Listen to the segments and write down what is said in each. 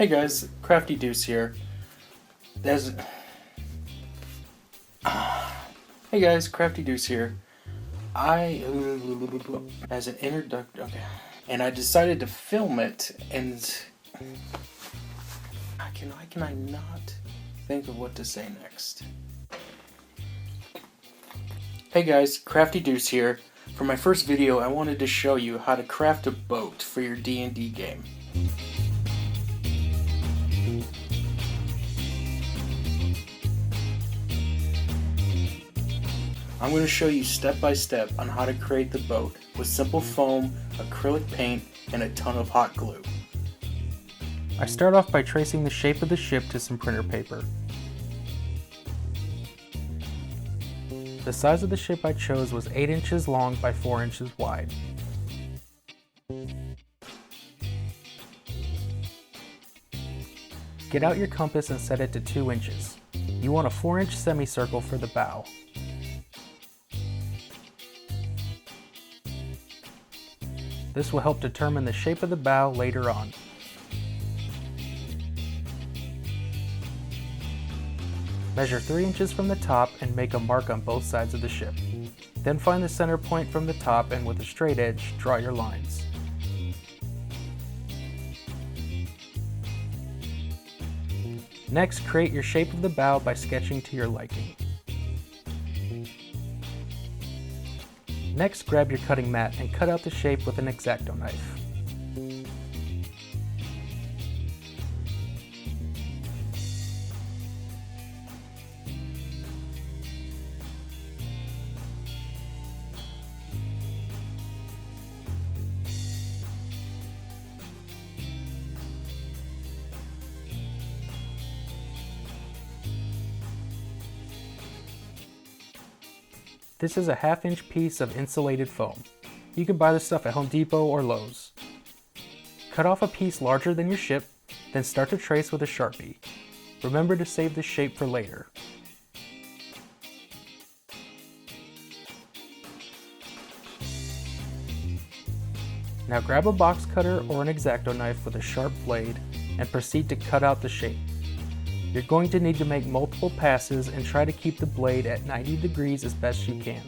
Hey guys, Crafty Deuce here. Hey guys, Crafty Deuce here. As an introduction, okay. And I decided to film it, and how can I not think of what to say next? Hey guys, Crafty Deuce here. For my first video, I wanted to show you how to craft a boat for your D&D game. I'm going to show you step by step on how to create the boat with simple foam, acrylic paint, and a ton of hot glue. I start off by tracing the shape of the ship to some printer paper. The size of the ship I chose was 8 inches long by 4 inches wide. Get out your compass and set it to 2 inches. You want a 4-inch semicircle for the bow. This will help determine the shape of the bow later on. Measure 3 inches from the top and make a mark on both sides of the ship. Then find the center point from the top and with a straight edge, draw your lines. Next, create your shape of the bow by sketching to your liking. Next, grab your cutting mat and cut out the shape with an exacto knife. This is a 1/2-inch piece of insulated foam. You can buy this stuff at Home Depot or Lowe's. Cut off a piece larger than your ship, then start to trace with a Sharpie. Remember to save the shape for later. Now grab a box cutter or an exacto knife with a sharp blade and proceed to cut out the shape. You're going to need to make multiple passes and try to keep the blade at 90 degrees as best you can.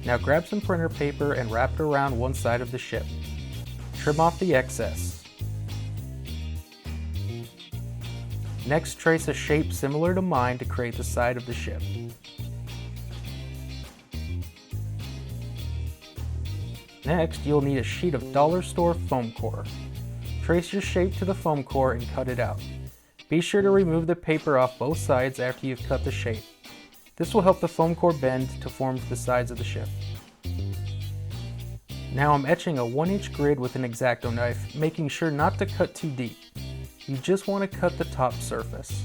Now grab some printer paper and wrap it around one side of the ship. Trim off the excess. Next, trace a shape similar to mine to create the side of the ship. Next, you'll need a sheet of dollar store foam core. Trace your shape to the foam core and cut it out. Be sure to remove the paper off both sides after you've cut the shape. This will help the foam core bend to form the sides of the ship. Now I'm etching a 1-inch grid with an exacto knife, making sure not to cut too deep. You just want to cut the top surface.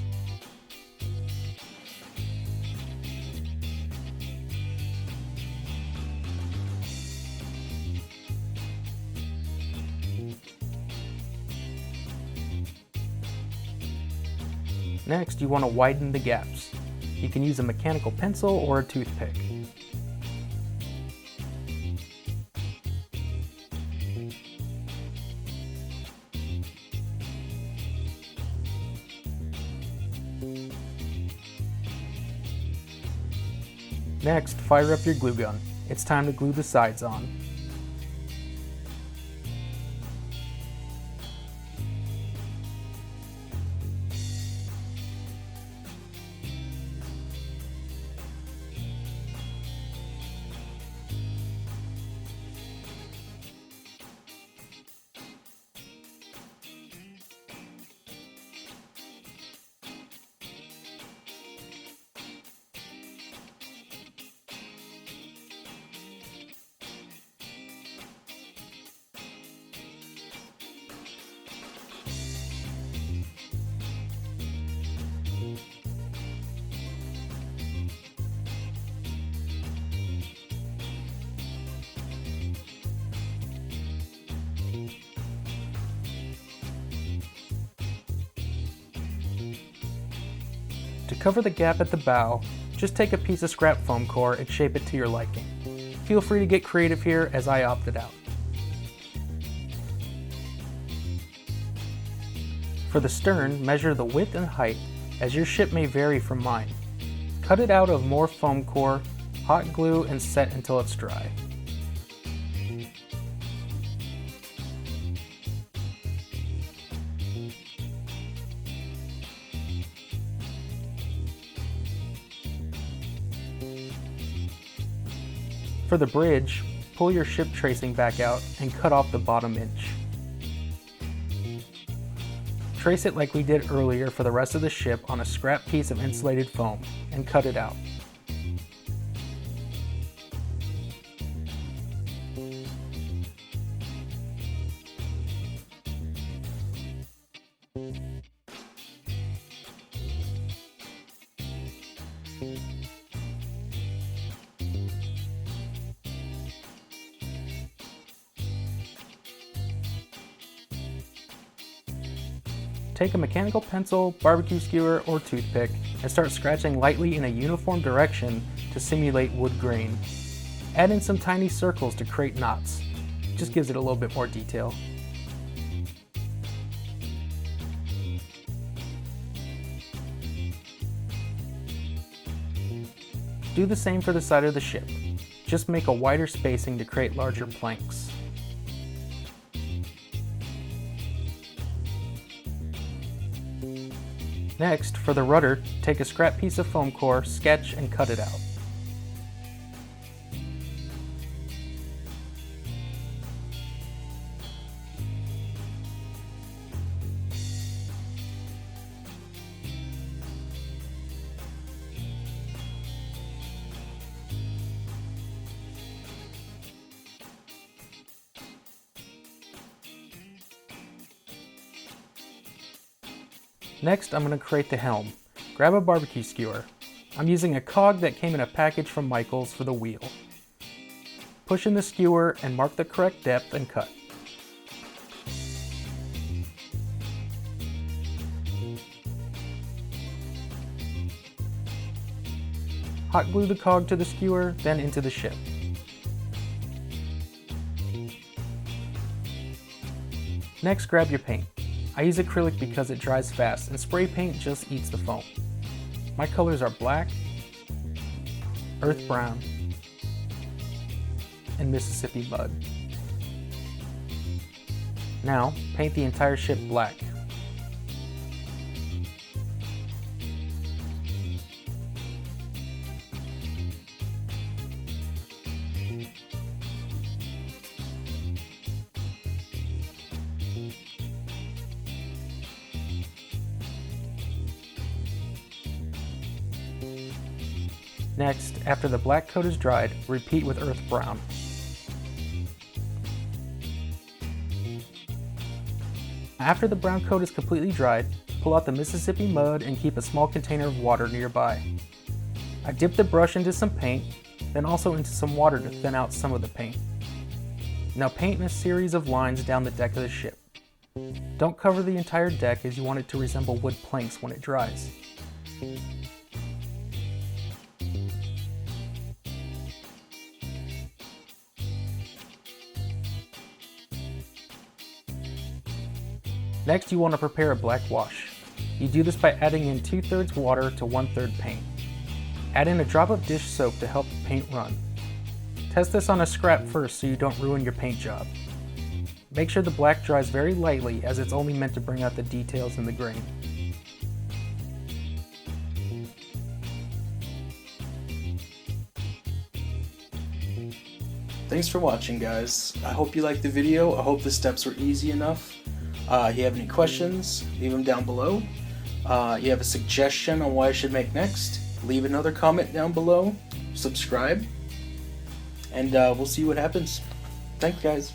Next, you want to widen the gaps. You can use a mechanical pencil or a toothpick. Next, fire up your glue gun. It's time to glue the sides on. To cover the gap at the bow, just take a piece of scrap foam core and shape it to your liking. Feel free to get creative here, as I opted out. For the stern, measure the width and height, as your ship may vary from mine. Cut it out of more foam core, hot glue, and set until it's dry. For the bridge, pull your ship tracing back out and cut off the bottom inch. Trace it like we did earlier for the rest of the ship on a scrap piece of insulated foam and cut it out. Take a mechanical pencil, barbecue skewer, or toothpick and start scratching lightly in a uniform direction to simulate wood grain. Add in some tiny circles to create knots. Just gives it a little bit more detail. Do the same for the side of the ship. Just make a wider spacing to create larger planks. Next, for the rudder, take a scrap piece of foam core, sketch, and cut it out. Next, I'm going to create the helm. Grab a barbecue skewer. I'm using a cog that came in a package from Michaels for the wheel. Push in the skewer and mark the correct depth and cut. Hot glue the cog to the skewer, then into the ship. Next, grab your paint. I use acrylic because it dries fast and spray paint just eats the foam. My colors are black, earth brown, and Mississippi mud. Now, paint the entire ship black. Next, after the black coat is dried, repeat with earth brown. After the brown coat is completely dried, pull out the Mississippi mud and keep a small container of water nearby. I dip the brush into some paint, then also into some water to thin out some of the paint. Now paint in a series of lines down the deck of the ship. Don't cover the entire deck as you want it to resemble wood planks when it dries. Next, you want to prepare a black wash. You do this by adding in 2/3 water to 1/3 paint. Add in a drop of dish soap to help the paint run. Test this on a scrap first so you don't ruin your paint job. Make sure the black dries very lightly as it's only meant to bring out the details in the grain. Thanks for watching, guys. I hope you liked the video. I hope the steps were easy enough. If you have any questions, leave them down below. You have a suggestion on what I should make next, leave another comment down below, subscribe, and we'll see what happens. Thanks, guys.